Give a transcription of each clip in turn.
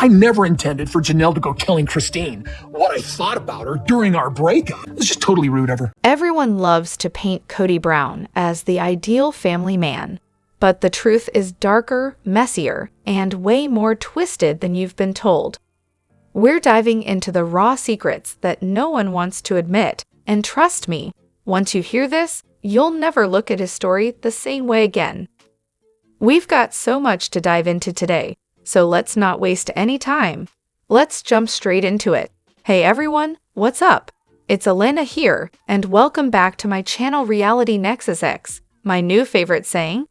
I never intended for Janelle to go killing Christine. What I thought about her during our breakup was just totally rude of her. Everyone loves to paint KODY Brown as the ideal family man. But the truth is darker, messier, and way more twisted than you've been told. We're diving into the raw secrets that no one wants to admit, and trust me, once you hear this, you'll never look at his story the same way again. We've got so much to dive into today, so let's not waste any time. Let's jump straight into it. Hey everyone, what's up? It's Elena here, and welcome back to my channel Reality Nexus X, my new favorite saying.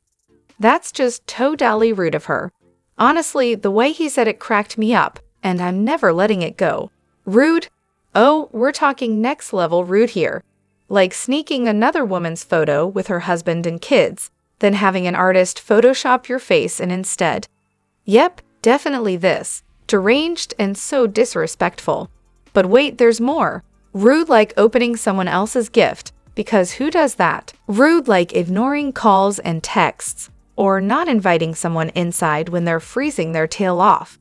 That's just totally rude of her. Honestly, the way he said it cracked me up, and I'm never letting it go. Rude? Oh, we're talking next level rude here. Like sneaking another woman's photo with her husband and kids, then having an artist Photoshop your face in instead. Yep, definitely this. Deranged and so disrespectful. But wait, there's more. Rude like opening someone else's gift, because who does that? Rude like ignoring calls and texts, or not inviting someone inside when they're freezing their tail off.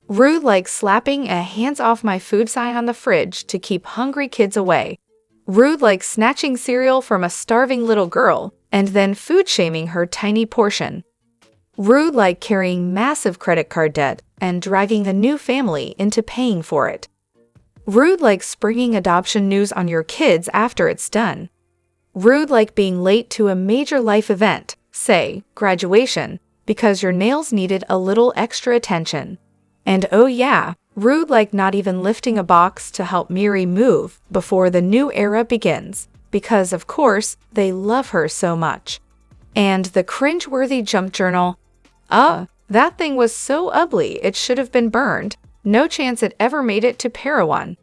Rude like slapping a hands off my food sign on the fridge to keep hungry kids away. Rude like snatching cereal from a starving little girl and then food shaming her tiny portion. Rude like carrying massive credit card debt and dragging the new family into paying for it. Rude like springing adoption news on your kids after it's done. Rude like being late to a major life event, say, graduation, because your nails needed a little extra attention. And oh yeah, rude like not even lifting a box to help Miri move before the new era begins, because of course, they love her so much. And the cringeworthy jump journal. That thing was so ugly it should have been burned. No chance it ever made it to Parawan.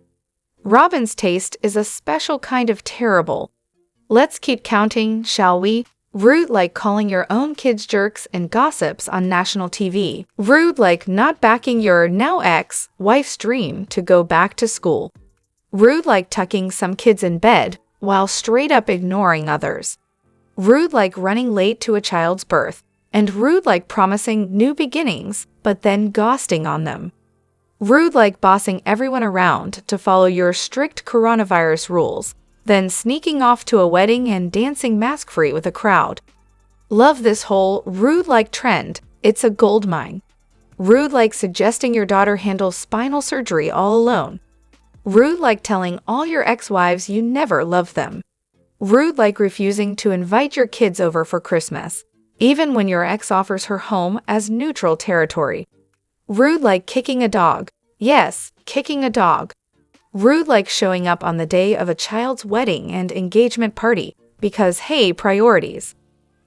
Robin's taste is a special kind of terrible. Let's keep counting, shall we? Rude like calling your own kids jerks and gossips on national TV. Rude like not backing your now ex-wife's dream to go back to school. Rude like tucking some kids in bed while straight up ignoring others. Rude like running late to a child's birth. And rude like promising new beginnings, but then ghosting on them. Rude like bossing everyone around to follow your strict coronavirus rules, then sneaking off to a wedding and dancing mask-free with a crowd. Love this whole rude-like trend. It's a goldmine. Rude like suggesting your daughter handle spinal surgery all alone. Rude like telling all your ex-wives you never loved them. Rude like refusing to invite your kids over for Christmas, even when your ex offers her home as neutral territory. Rude like kicking a dog. Yes, kicking a dog. Rude like showing up on the day of a child's wedding and engagement party, because hey, priorities.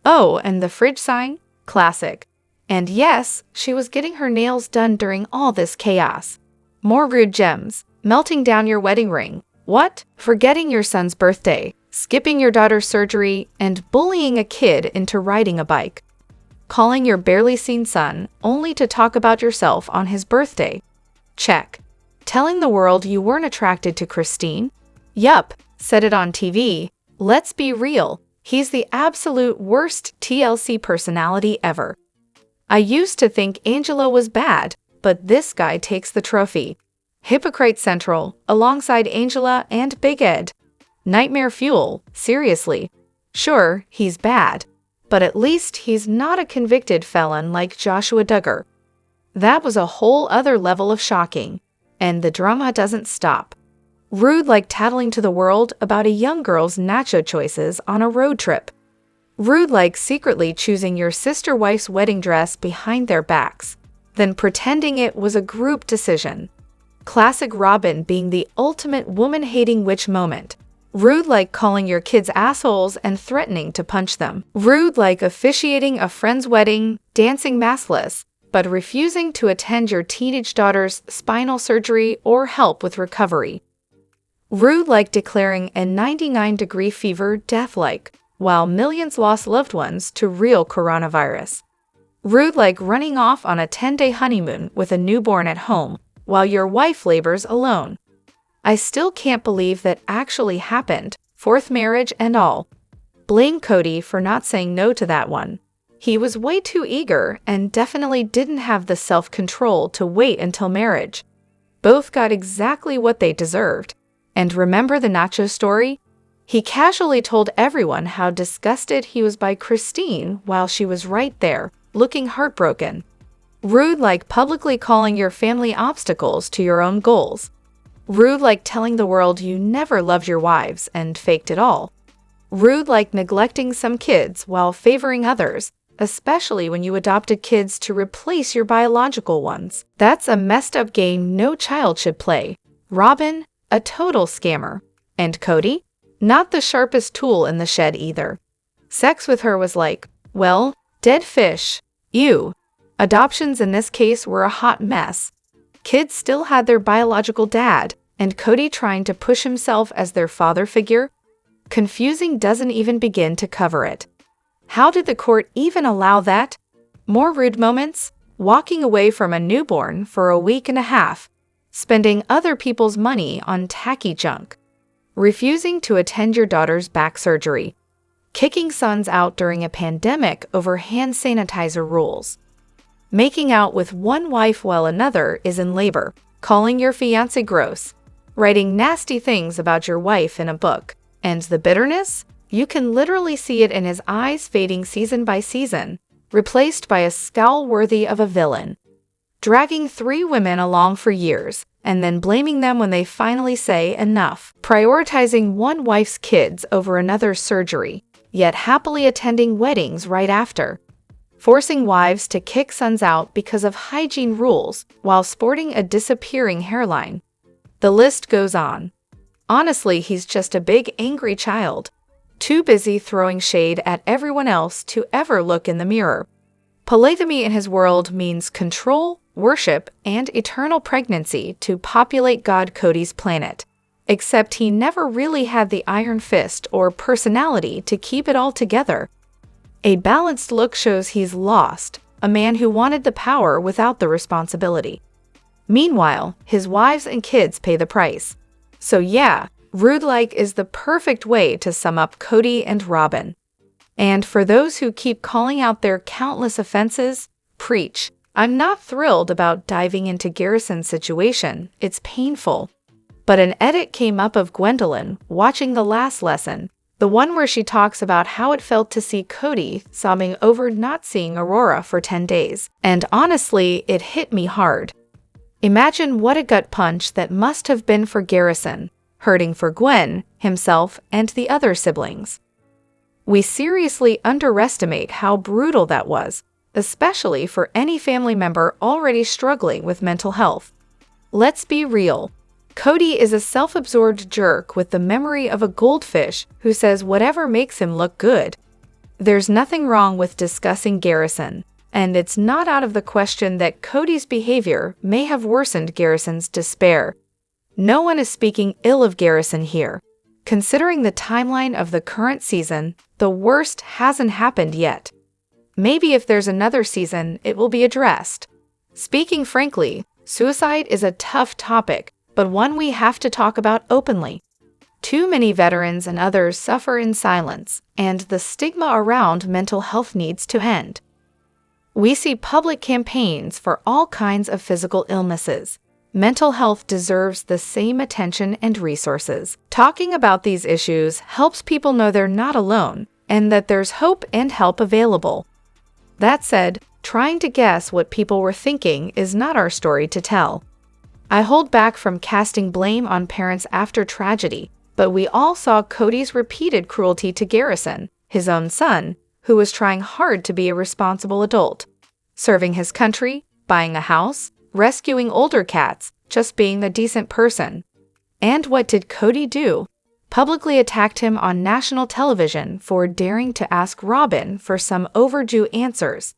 Oh, and the fridge sign? Classic. And yes, she was getting her nails done during all this chaos. More rude gems. Melting down your wedding ring. What? Forgetting your son's birthday. Skipping your daughter's surgery, and bullying a kid into riding a bike. Calling your barely seen son only to talk about yourself on his birthday. Check. Telling the world you weren't attracted to Christine? Yup, said it on TV. Let's be real, he's the absolute worst TLC personality ever. I used to think Angela was bad, but this guy takes the trophy. Hypocrite Central, alongside Angela and Big Ed. Nightmare fuel, seriously. Sure, he's bad, but at least he's not a convicted felon like Joshua Duggar. That was a whole other level of shocking, and the drama doesn't stop. Rude like tattling to the world about a young girl's nacho choices on a road trip. Rude like secretly choosing your sister wife's wedding dress behind their backs, then pretending it was a group decision. Classic Robin being the ultimate woman-hating witch moment. Rude like calling your kids assholes and threatening to punch them. Rude like officiating a friend's wedding, dancing maskless, but refusing to attend your teenage daughter's spinal surgery or help with recovery. Rude like declaring a 99-degree fever death-like, while millions lost loved ones to real coronavirus. Rude like running off on a 10-day honeymoon with a newborn at home, while your wife labors alone. I still can't believe that actually happened, fourth marriage and all. Blame KODY for not saying no to that one. He was way too eager and definitely didn't have the self-control to wait until marriage. Both got exactly what they deserved. And remember the nacho story? He casually told everyone how disgusted he was by Christine while she was right there, looking heartbroken. Rude like publicly calling your family obstacles to your own goals. Rude like telling the world you never loved your wives and faked it all. Rude like neglecting some kids while favoring others, especially when you adopted kids to replace your biological ones. That's a messed up game no child should play. Robin, a total scammer. And KODY? Not the sharpest tool in the shed either. Sex with her was like, well, dead fish. Ew. Adoptions in this case were a hot mess. Kids still had their biological dad, and KODY trying to push himself as their father figure? Confusing doesn't even begin to cover it. How did the court even allow that? More rude moments? Walking away from a newborn for a week and a half. Spending other people's money on tacky junk. Refusing to attend your daughter's back surgery. Kicking sons out during a pandemic over hand sanitizer rules. Making out with one wife while another is in labor. Calling your fiancé gross. Writing nasty things about your wife in a book. And the bitterness? You can literally see it in his eyes fading season by season, replaced by a scowl worthy of a villain. Dragging 3 women along for years, and then blaming them when they finally say enough. Prioritizing one wife's kids over another's surgery, yet happily attending weddings right after. Forcing wives to kick sons out because of hygiene rules while sporting a disappearing hairline. The list goes on. Honestly, he's just a big angry child. Too busy throwing shade at everyone else to ever look in the mirror. Polygamy in his world means control, worship, and eternal pregnancy to populate God KODY's planet. Except he never really had the iron fist or personality to keep it all together. A balanced look shows he's lost, a man who wanted the power without the responsibility. Meanwhile, his wives and kids pay the price. So yeah, rude-like is the perfect way to sum up KODY and Robin. And for those who keep calling out their countless offenses, preach. I'm not thrilled about diving into Garrison's situation, it's painful. But an edit came up of Gwendolyn watching the last lesson, the one where she talks about how it felt to see KODY sobbing over not seeing Aurora for 10 days. And honestly, it hit me hard. Imagine what a gut punch that must have been for Garrison, hurting for Gwen, himself, and the other siblings. We seriously underestimate how brutal that was, especially for any family member already struggling with mental health. Let's be real. KODY is a self-absorbed jerk with the memory of a goldfish who says whatever makes him look good. There's nothing wrong with discussing Garrison, and it's not out of the question that KODY's behavior may have worsened Garrison's despair. No one is speaking ill of Garrison here. Considering the timeline of the current season, the worst hasn't happened yet. Maybe if there's another season, it will be addressed. Speaking frankly, suicide is a tough topic, but one we have to talk about openly. Too many veterans and others suffer in silence, and the stigma around mental health needs to end. We see public campaigns for all kinds of physical illnesses. Mental health deserves the same attention and resources. Talking about these issues helps people know they're not alone, and that there's hope and help available. That said, trying to guess what people were thinking is not our story to tell. I hold back from casting blame on parents after tragedy, but we all saw KODY's repeated cruelty to Garrison, his own son, who was trying hard to be a responsible adult. Serving his country, buying a house, rescuing older cats, just being a decent person. And what did KODY do? Publicly attacked him on national television for daring to ask Robin for some overdue answers.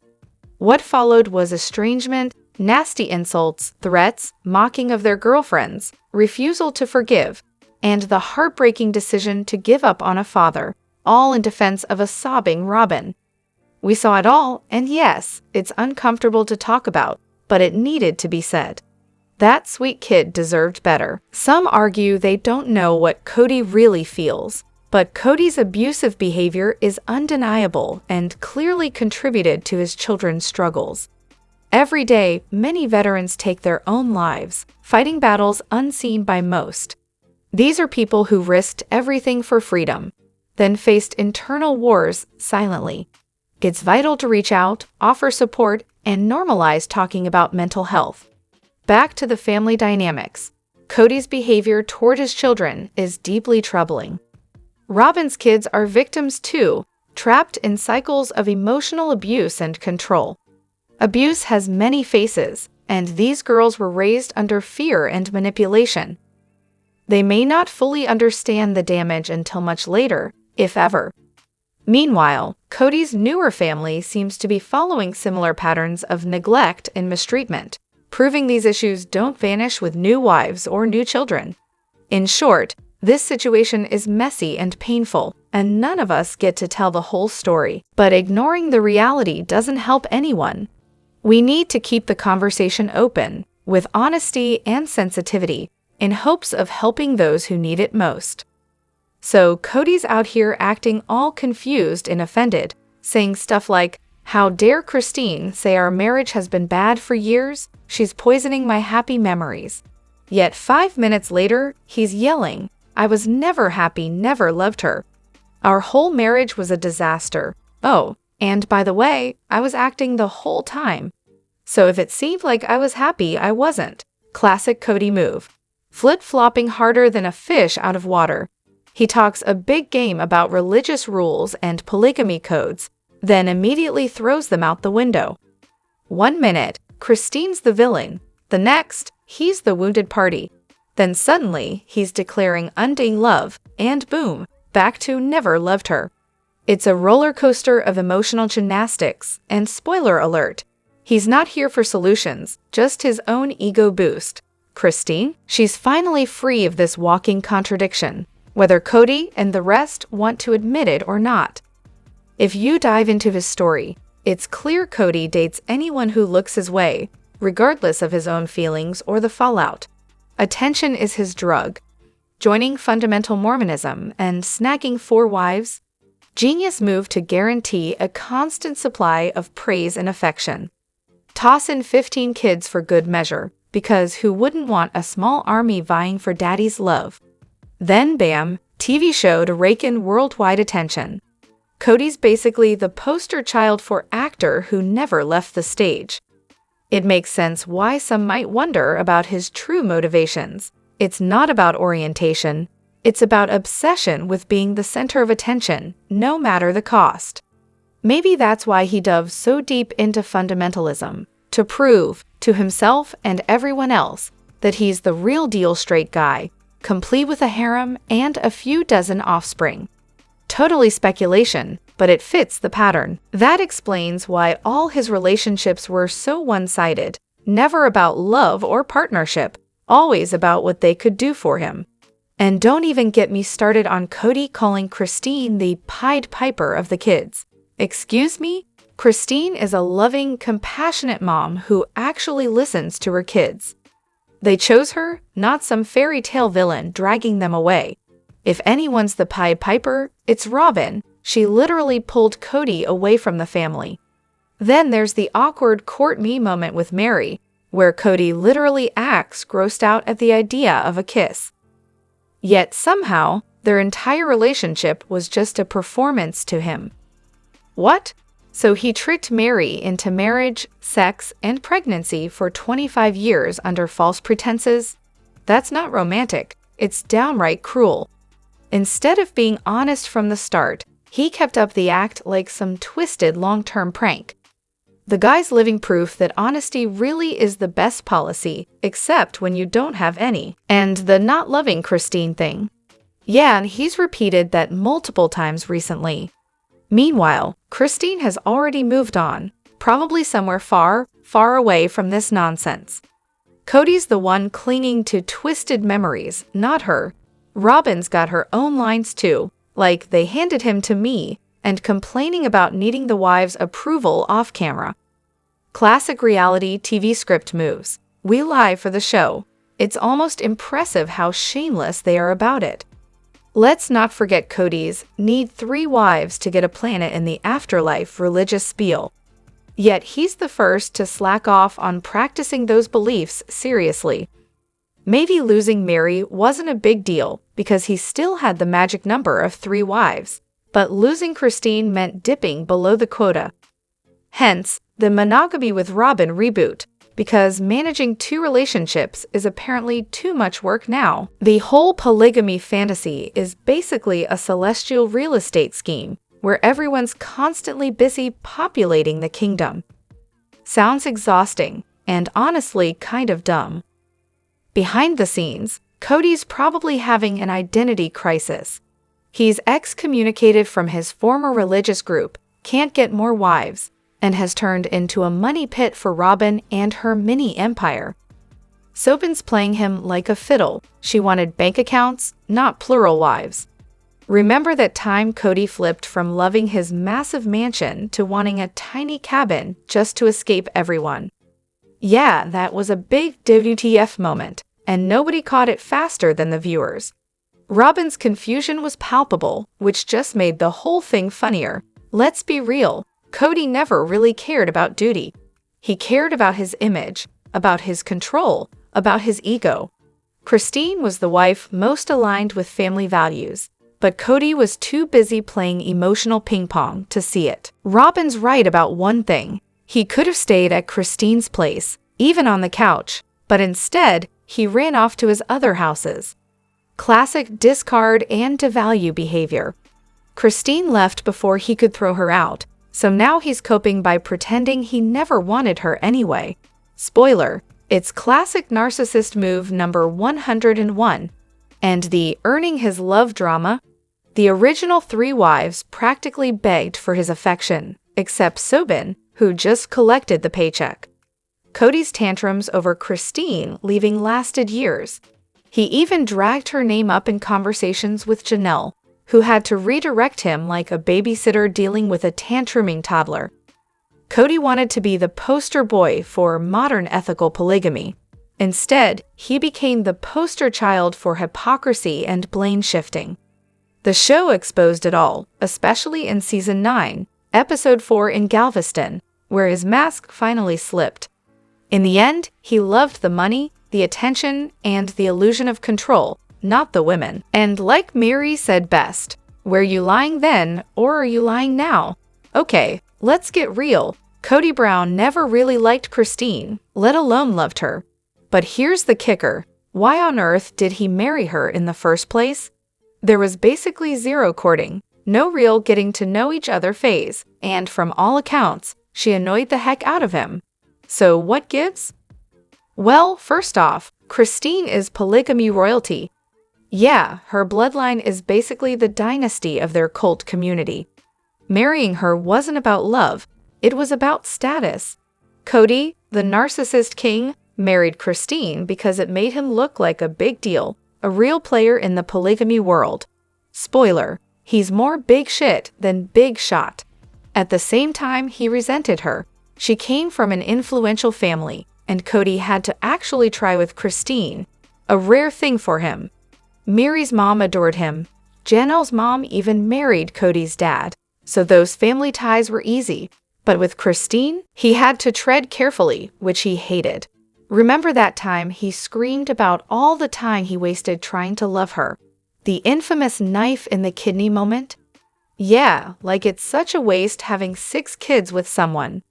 What followed was estrangement, nasty insults, threats, mocking of their girlfriends, refusal to forgive, and the heartbreaking decision to give up on a father, all in defense of a sobbing Robin. We saw it all, and yes, it's uncomfortable to talk about, but it needed to be said. That sweet kid deserved better. Some argue they don't know what KODY really feels, But KODY's abusive behavior is undeniable and clearly contributed to his children's struggles. Every day, many veterans take their own lives, fighting battles unseen by most. These are people who risked everything for freedom, then faced internal wars silently. It's vital to reach out, offer support, and normalize talking about mental health. Back to the family dynamics. KODY's behavior toward his children is deeply troubling. Robin's kids are victims too, trapped in cycles of emotional abuse and control. Abuse has many faces, and these girls were raised under fear and manipulation. They may not fully understand the damage until much later, if ever. Meanwhile, KODY's newer family seems to be following similar patterns of neglect and mistreatment, proving these issues don't vanish with new wives or new children. In short, this situation is messy and painful, and none of us get to tell the whole story. But ignoring the reality doesn't help anyone. We need to keep the conversation open, with honesty and sensitivity, in hopes of helping those who need it most. So KODY's out here acting all confused and offended, saying stuff like, "How dare Christine say our marriage has been bad for years? She's poisoning my happy memories." Yet 5 minutes later, he's yelling, "I was never happy, never loved her. Our whole marriage was a disaster. Oh, and by the way, I was acting the whole time. So if it seemed like I was happy, I wasn't." Classic KODY move. Flip-flopping harder than a fish out of water. He talks a big game about religious rules and polygamy codes, then immediately throws them out the window. 1 minute, Christine's the villain. The next, he's the wounded party. Then suddenly, he's declaring undying love, and boom, back to never loved her. It's a roller coaster of emotional gymnastics, and spoiler alert, he's not here for solutions, just his own ego boost. Christine? She's finally free of this walking contradiction, whether KODY and the rest want to admit it or not. If you dive into his story, it's clear KODY dates anyone who looks his way, regardless of his own feelings or the fallout. Attention is his drug. Joining fundamental Mormonism and snagging 4 wives? Genius move to guarantee a constant supply of praise and affection. Toss in 15 kids for good measure, because who wouldn't want a small army vying for daddy's love? Then bam, TV show to rake in worldwide attention. KODY's basically the poster child for actor who never left the stage. It makes sense why some might wonder about his true motivations. It's not about orientation, it's about obsession with being the center of attention, no matter the cost. Maybe that's why he dove so deep into fundamentalism, to prove, to himself and everyone else, that he's the real deal straight guy, complete with a harem and a few dozen offspring. Totally speculation, but it fits the pattern. That explains why all his relationships were so one-sided, never about love or partnership, always about what they could do for him. And don't even get me started on KODY calling Christine the Pied Piper of the kids. Excuse me? Christine is a loving, compassionate mom who actually listens to her kids. They chose her, not some fairy tale villain dragging them away. If anyone's the Pied Piper, it's Robin. She literally pulled KODY away from the family. Then there's the awkward court me moment with Mary, where KODY literally acts grossed out at the idea of a kiss. Yet somehow, their entire relationship was just a performance to him. What? So he tricked Mary into marriage, sex, and pregnancy for 25 years under false pretenses? That's not romantic. It's downright cruel. Instead of being honest from the start, he kept up the act like some twisted long-term prank. The guy's living proof that honesty really is the best policy, except when you don't have any. And the not loving Christine thing. Yeah, and he's repeated that multiple times recently. Meanwhile, Christine has already moved on, probably somewhere far, far away from this nonsense. KODY's the one clinging to twisted memories, not her. Robin's got her own lines too, like "they handed him to me," and complaining about needing the wives' approval off camera. Classic reality TV script moves. We lie for the show. It's almost impressive how shameless they are about it. Let's not forget KODY's need 3 wives to get a planet in the afterlife religious spiel. Yet he's the first to slack off on practicing those beliefs seriously. Maybe losing Mary wasn't a big deal because he still had the magic number of 3 wives, but losing Christine meant dipping below the quota. Hence, the monogamy with Robin reboot, because managing 2 relationships is apparently too much work now. The whole polygamy fantasy is basically a celestial real estate scheme where everyone's constantly busy populating the kingdom. Sounds exhausting, and honestly kind of dumb. Behind the scenes, KODY's probably having an identity crisis. He's excommunicated from his former religious group, can't get more wives, and has turned into a money pit for Robin and her mini-empire. Sobin's playing him like a fiddle. She wanted bank accounts, not plural wives. Remember that time KODY flipped from loving his massive mansion to wanting a tiny cabin just to escape everyone? Yeah, that was a big WTF moment, and nobody caught it faster than the viewers. Robin's confusion was palpable, which just made the whole thing funnier. Let's be real, KODY never really cared about duty. He cared about his image, about his control, about his ego. Christine was the wife most aligned with family values, but KODY was too busy playing emotional ping pong to see it. Robin's right about one thing. He could have stayed at Christine's place, even on the couch, but instead, he ran off to his other houses. Classic discard and devalue behavior. Christine left before he could throw her out, so now he's coping by pretending he never wanted her anyway. Spoiler, it's classic narcissist move number 101. And the earning his love drama? The original 3 wives practically begged for his affection, except Sobin, who just collected the paycheck. KODY's tantrums over Christine leaving lasted years. He even dragged her name up in conversations with Janelle, who had to redirect him like a babysitter dealing with a tantruming toddler. KODY wanted to be the poster boy for modern ethical polygamy. Instead, he became the poster child for hypocrisy and blame shifting. The show exposed it all, especially in Season 9, Episode 4 in Galveston, where his mask finally slipped. In the end, he loved the money, the attention, and the illusion of control, not the women. And like Mary said best, were you lying then, or are you lying now? Okay, let's get real. KODY Brown never really liked Christine, let alone loved her. But here's the kicker. Why on earth did he marry her in the first place? There was basically 0 courting, no real getting to know each other phase, and from all accounts, she annoyed the heck out of him. So what gives? Well, first off, Christine is polygamy royalty. Yeah, her bloodline is basically the dynasty of their cult community. Marrying her wasn't about love, it was about status. KODY, the narcissist king, married Christine because it made him look like a big deal, a real player in the polygamy world. Spoiler, he's more big shit than big shot. At the same time, he resented her. She came from an influential family, and KODY had to actually try with Christine, a rare thing for him. Mary's mom adored him. Janelle's mom even married KODY's dad, so those family ties were easy. But with Christine, he had to tread carefully, which he hated. Remember that time he screamed about all the time he wasted trying to love her? The infamous knife in the kidney moment? Yeah, like it's such a waste having 6 kids with someone.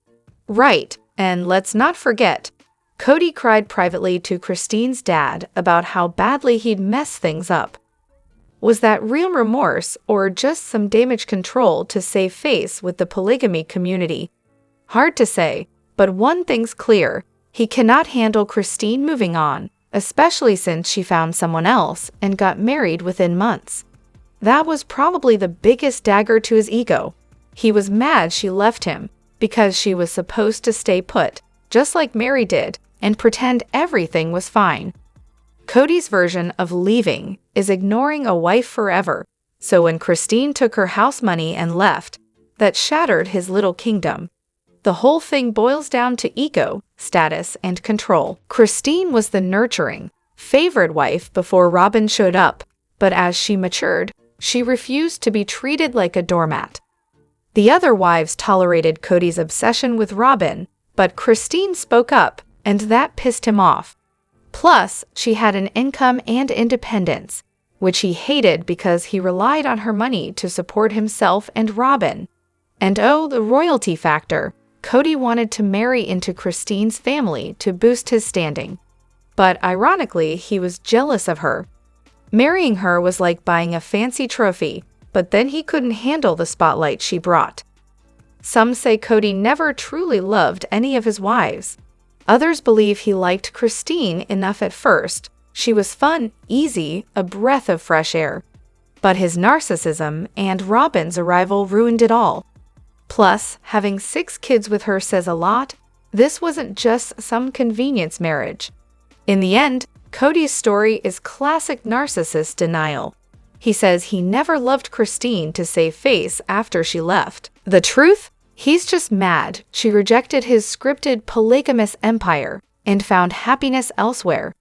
Right, and let's not forget, KODY cried privately to Christine's dad about how badly he'd messed things up. Was that real remorse or just some damage control to save face with the polygamy community? Hard to say, but one thing's clear, he cannot handle Christine moving on, especially since she found someone else and got married within months. That was probably the biggest dagger to his ego. He was mad she left him because she was supposed to stay put, just like Mary did, and pretend everything was fine. KODY's version of leaving is ignoring a wife forever, so when Christine took her house money and left, that shattered his little kingdom. The whole thing boils down to ego, status, and control. Christine was the nurturing, favored wife before Robin showed up, but as she matured, She refused to be treated like a doormat. The other wives tolerated KODY's obsession with Robin, but Christine spoke up, and that pissed him off. Plus, she had an income and independence, which he hated because he relied on her money to support himself and Robin. And oh, the royalty factor. KODY wanted to marry into Christine's family to boost his standing. But ironically, he was jealous of her. Marrying her was like buying a fancy trophy, but then he couldn't handle the spotlight she brought. Some say KODY never truly loved any of his wives. Others believe he liked Christine enough at first. She was fun, easy, a breath of fresh air. But his narcissism and Robin's arrival ruined it all. Plus, having 6 kids with her says a lot. This wasn't just some convenience marriage. In the end, KODY's story is classic narcissist denial. He says he never loved Christine to save face after she left. The truth? He's just mad she rejected his scripted polygamous empire and found happiness elsewhere.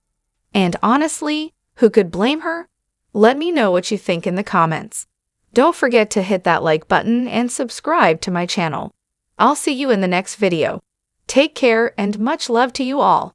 And honestly, who could blame her? Let me know what you think in the comments. Don't forget to hit that like button and subscribe to my channel. I'll see you in the next video. Take care and much love to you all.